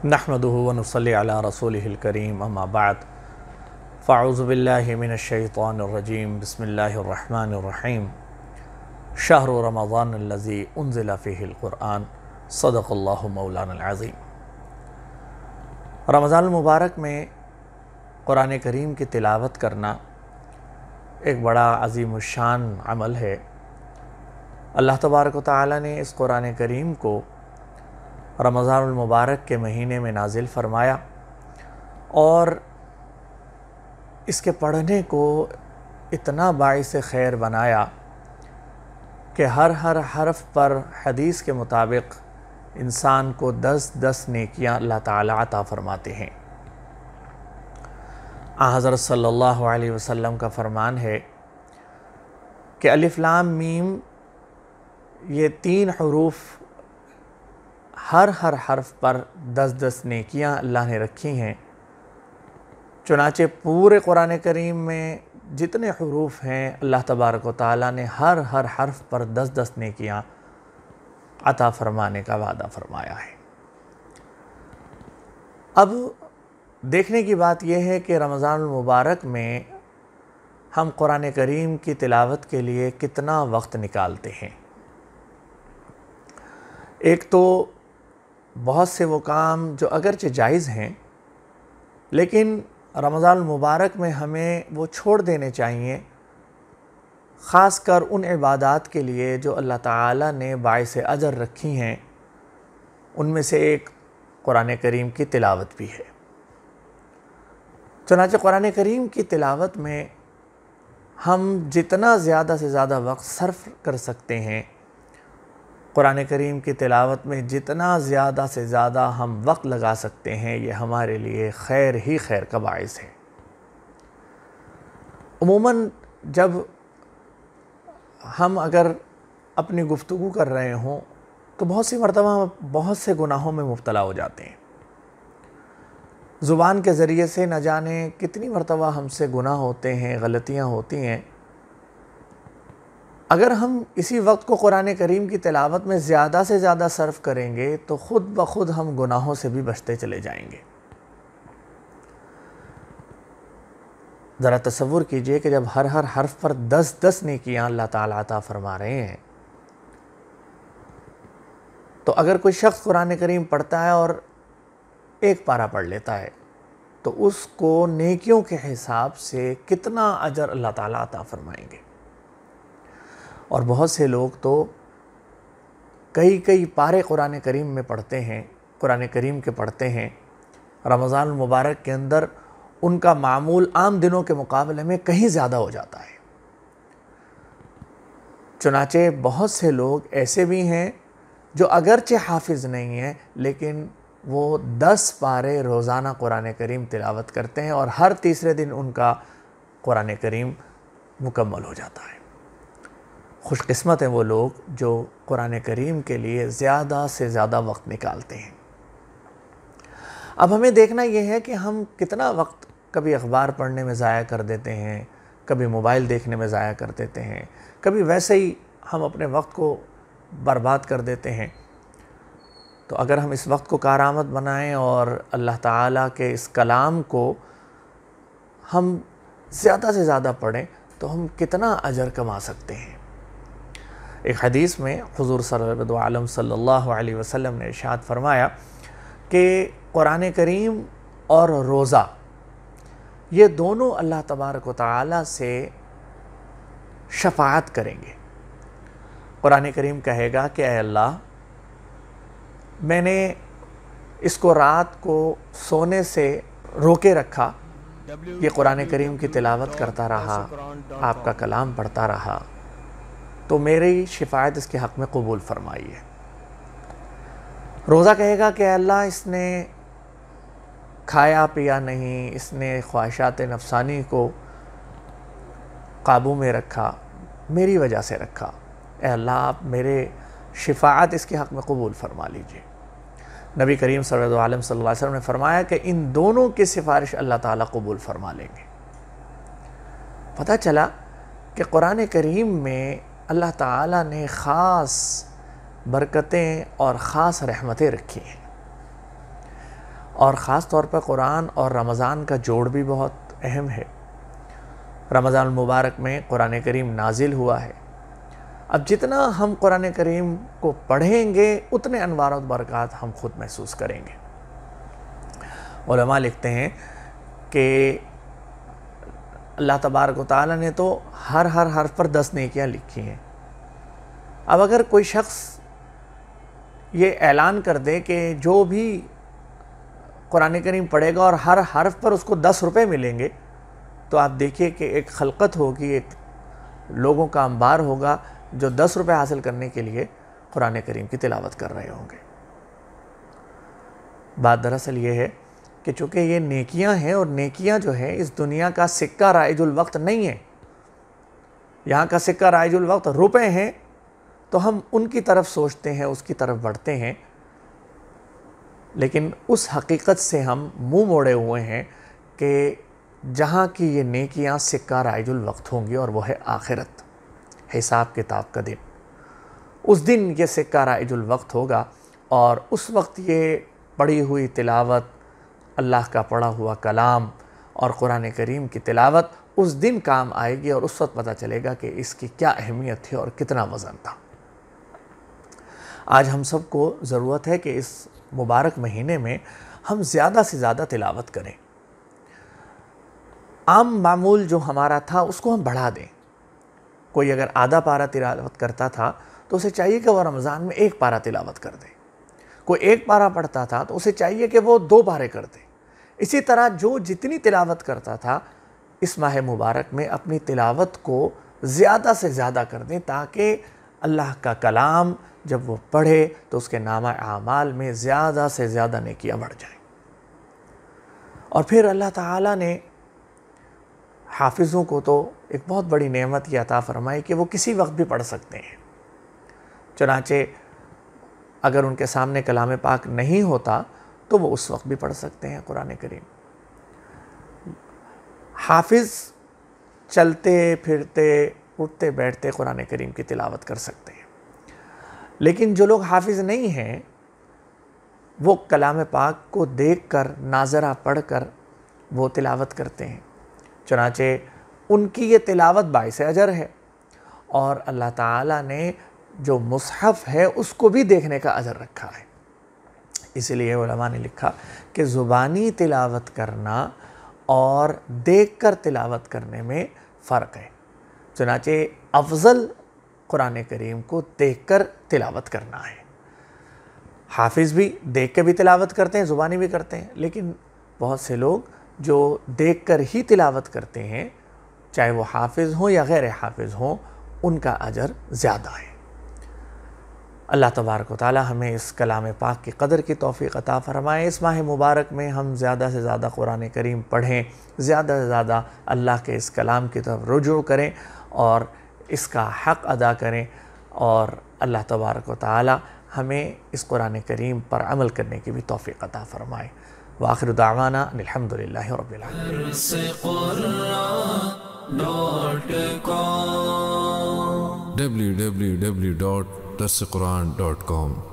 نحمدہ ونصلی علی رسولہ الکریم اما بعد فاعوذ باللہ من الشیطان الرجیم بسم اللہ الرحمن الرحیم شہر رمضان الذی انزل فیہ القرآن صدق اللہ مولانا العظیم۔ رمضان المبارک میں قرآن کریم کی تلاوت کرنا ایک بڑا عظیم الشان عمل ہے۔ اللہ تبارک و تعالی نے اس قرآن کریم کو رمضان المبارک کے مہینے میں نازل فرمایا اور اس کے پڑھنے کو اتنا باعث خیر بنایا کہ ہر حرف پر حدیث کے مطابق انسان کو 10 نیکیاں اللہ تعالیٰ عطا فرماتے ہیں۔ حضرت صلی اللہ علیہ وسلم کا فرمان ہے کہ الف لام میم یہ 3 حروف ہر حرف پر 10 نیکیاں اللہ نے رکھی ہیں۔ چنانچہ پورے قرآن کریم میں جتنے حروف ہیں اللہ تبارک و تعالیٰ نے ہر حرف پر 10 نیکیاں عطا فرمانے کا وعدہ فرمایا ہے۔ اب دیکھنے کی بات یہ ہے کہ رمضان المبارک میں ہم قرآن کریم کی تلاوت کے لیے کتنا وقت نکالتے ہیں۔ ایک تو بہت سے وہ کام جو اگرچہ جائز ہیں لیکن رمضان المبارک میں ہمیں وہ چھوڑ دینے چاہیے، خاص کر ان عبادات کے لیے جو اللہ تعالیٰ نے باعث اجر رکھی ہیں۔ ان میں سے ایک قرآن کریم کی تلاوت بھی ہے۔ چنانچہ قرآن کریم کی تلاوت میں ہم جتنا زیادہ سے زیادہ وقت صرف کر سکتے ہیں، قرآن کریم کی تلاوت میں جتنا زیادہ سے زیادہ ہم وقت لگا سکتے ہیں، یہ ہمارے لیے خیر ہی خیر کا باعث ہے۔ عموماً جب ہم اگر اپنی گفتگو کر رہے ہوں تو بہت سی مرتبہ بہت سے گناہوں میں مبتلا ہو جاتے ہیں۔ زبان کے ذریعے سے نہ جانے کتنی مرتبہ ہم سے گناہ ہوتے ہیں، غلطیاں ہوتی ہیں۔ اگر ہم اسی وقت کو قرآن کریم کی تلاوت میں زیادہ سے زیادہ صرف کریں گے تو خود بخود ہم گناہوں سے بھی بچتے چلے جائیں گے۔ ذرا تصور کیجئے کہ جب ہر حرف پر 10 نیکیاں اللہ تعالیٰ عطا فرما رہے ہیں، تو اگر کوئی شخص قرآن کریم پڑھتا ہے اور ایک پارہ پڑھ لیتا ہے تو اس کو نیکیوں کے حساب سے کتنا اجر اللہ تعالیٰ عطا فرمائیں گے۔ اور بہت سے لوگ تو کئی پارے قرآن کریم میں پڑھتے ہیں، قرآن کریم کے پڑھتے ہیں۔ رمضان المبارک کے اندر ان کا معمول عام دنوں کے مقابلے میں کہیں زیادہ ہو جاتا ہے۔ چنانچہ بہت سے لوگ ایسے بھی ہیں جو اگرچہ حافظ نہیں ہیں لیکن وہ 10 پارے روزانہ قرآن کریم تلاوت کرتے ہیں اور ہر تیسرے دن ان کا قرآن کریم مکمل ہو جاتا ہے۔ خوش قسمت ہیں وہ لوگ جو قرآن کریم کے لیے زیادہ سے زیادہ وقت نکالتے ہیں۔ اب ہمیں دیکھنا یہ ہے کہ ہم کتنا وقت کبھی اخبار پڑھنے میں ضائع کر دیتے ہیں، کبھی موبائل دیکھنے میں ضائع کر دیتے ہیں، کبھی ویسے ہی ہم اپنے وقت کو برباد کر دیتے ہیں۔ تو اگر ہم اس وقت کو کارآمد بنائیں اور اللہ تعالیٰ کے اس کلام کو ہم زیادہ سے زیادہ پڑھیں تو ہم کتنا اجر کما سکتے ہیں۔ ایک حدیث میں حضور سرورد عالم صلی اللہ علیہ وسلم نے ارشاد فرمایا کہ قرآن کریم اور روزہ یہ دونوں اللہ تبارک و تعالیٰ سے شفاعت کریں گے۔ قرآن کریم کہے گا کہ اے اللہ، میں نے اس کو رات کو سونے سے روکے رکھا، یہ قرآن کریم کی تلاوت کرتا رہا، آپ کا کلام پڑھتا رہا، تو میری شفاعت اس کے حق میں قبول فرمائیے۔ روزہ کہے گا کہ اے اللہ، اس نے کھایا پیا نہیں، اس نے خواہشات نفسانی کو قابو میں رکھا، میری وجہ سے رکھا، اے اللہ آپ میرے شفاعت اس کے حق میں قبول فرما لیجئے۔ نبی کریم صلی اللہ علیہ وسلم نے فرمایا کہ ان دونوں کی سفارش اللہ تعالیٰ قبول فرما لیں گے۔ پتہ چلا کہ قرآن کریم میں اللہ تعالیٰ نے خاص برکتیں اور خاص رحمتیں رکھی ہیں۔ اور خاص طور پر قرآن اور رمضان کا جوڑ بھی بہت اہم ہے۔ رمضان المبارک میں قرآن کریم نازل ہوا ہے۔ اب جتنا ہم قرآن کریم کو پڑھیں گے اتنے انوار و برکات ہم خود محسوس کریں گے۔ علماء لکھتے ہیں کہ اللہ تبارک و تعالیٰ نے تو ہر حرف پر 10 نیکیاں لکھی ہیں۔ اب اگر کوئی شخص یہ اعلان کر دے کہ جو بھی قرآن کریم پڑھے گا اور ہر حرف پر اس کو 10 روپے ملیں گے، تو آپ دیکھیے کہ ایک خلقت ہوگی، ایک لوگوں کا انبار ہوگا جو 10 روپے حاصل کرنے کے لیے قرآن کریم کی تلاوت کر رہے ہوں گے۔ بات دراصل یہ ہے کہ چونکہ یہ نیکیاں ہیں، اور نیکیاں جو ہے اس دنیا کا سکہ رائج الوقت نہیں ہے، یہاں کا سکہ رائج الوقت روپے ہیں، تو ہم ان کی طرف سوچتے ہیں، اس کی طرف بڑھتے ہیں، لیکن اس حقیقت سے ہم منہ موڑے ہوئے ہیں کہ جہاں کی یہ نیکیاں سکہ رائج الوقت ہوں گی، اور وہ ہے آخرت، حساب کتاب کا دن۔ اس دن یہ سکہ رائج الوقت ہوگا، اور اس وقت یہ پڑھی ہوئی تلاوت، اللہ کا پڑھا ہوا کلام اور قرآن کریم کی تلاوت اس دن کام آئے گی، اور اس وقت پتہ چلے گا کہ اس کی کیا اہمیت تھی اور کتنا وزن تھا۔ آج ہم سب کو ضرورت ہے کہ اس مبارک مہینے میں ہم زیادہ سے زیادہ تلاوت کریں۔ عام معمول جو ہمارا تھا اس کو ہم بڑھا دیں۔ کوئی اگر آدھا پارہ تلاوت کرتا تھا تو اسے چاہیے کہ وہ رمضان میں 1 پارہ تلاوت کر دے۔ کوئی 1 پارہ پڑھتا تھا تو اسے چاہیے کہ وہ 2 پارے کر دے۔ اسی طرح جو جتنی تلاوت کرتا تھا اس ماہ مبارک میں اپنی تلاوت کو زیادہ سے زیادہ کر دیں، تاکہ اللہ کا کلام جب وہ پڑھے تو اس کے نامہ اعمال میں زیادہ سے زیادہ نیکیاں بڑھ جائیں۔ اور پھر اللہ تعالیٰ نے حافظوں کو تو ایک بہت بڑی نعمت یہ عطا فرمائی کہ وہ کسی وقت بھی پڑھ سکتے ہیں۔ چنانچہ اگر ان کے سامنے کلام پاک نہیں ہوتا تو وہ اس وقت بھی پڑھ سکتے ہیں قرآن کریم۔ حافظ چلتے پھرتے اٹھتے بیٹھتے قرآن کریم کی تلاوت کر سکتے ہیں، لیکن جو لوگ حافظ نہیں ہیں وہ کلام پاک کو دیکھ کر، ناظرہ پڑھ کر وہ تلاوت کرتے ہیں، چنانچہ ان کی یہ تلاوت باعث اجر ہے، اور اللہ تعالیٰ نے جو مصحف ہے اس کو بھی دیکھنے کا اجر رکھا ہے۔ اس لیے علماء نے لکھا کہ زبانی تلاوت کرنا اور دیکھ کر تلاوت کرنے میں فرق ہے، چنانچہ افضل قرآن کریم کو دیکھ کر تلاوت کرنا ہے۔ حافظ بھی دیکھ کے بھی تلاوت کرتے ہیں، زبانی بھی کرتے ہیں، لیکن بہت سے لوگ جو دیکھ کر ہی تلاوت کرتے ہیں، چاہے وہ حافظ ہوں یا غیر حافظ ہوں، ان کا اجر زیادہ ہے۔ اللہ تبارک و تعالی ہمیں اس کلام پاک کی قدر کی توفیق عطا فرمائے۔ اس ماہ مبارک میں ہم زیادہ سے زیادہ قرآن کریم پڑھیں، زیادہ سے زیادہ اللہ کے اس کلام کی طرف رجوع کریں اور اس کا حق ادا کریں، اور اللہ تبارک و تعالی ہمیں اس قرآن کریم پر عمل کرنے کی بھی توفیق عطا فرمائے۔ وآخر دعوانا الحمدللہ رب العالمین۔ www.darsequran.com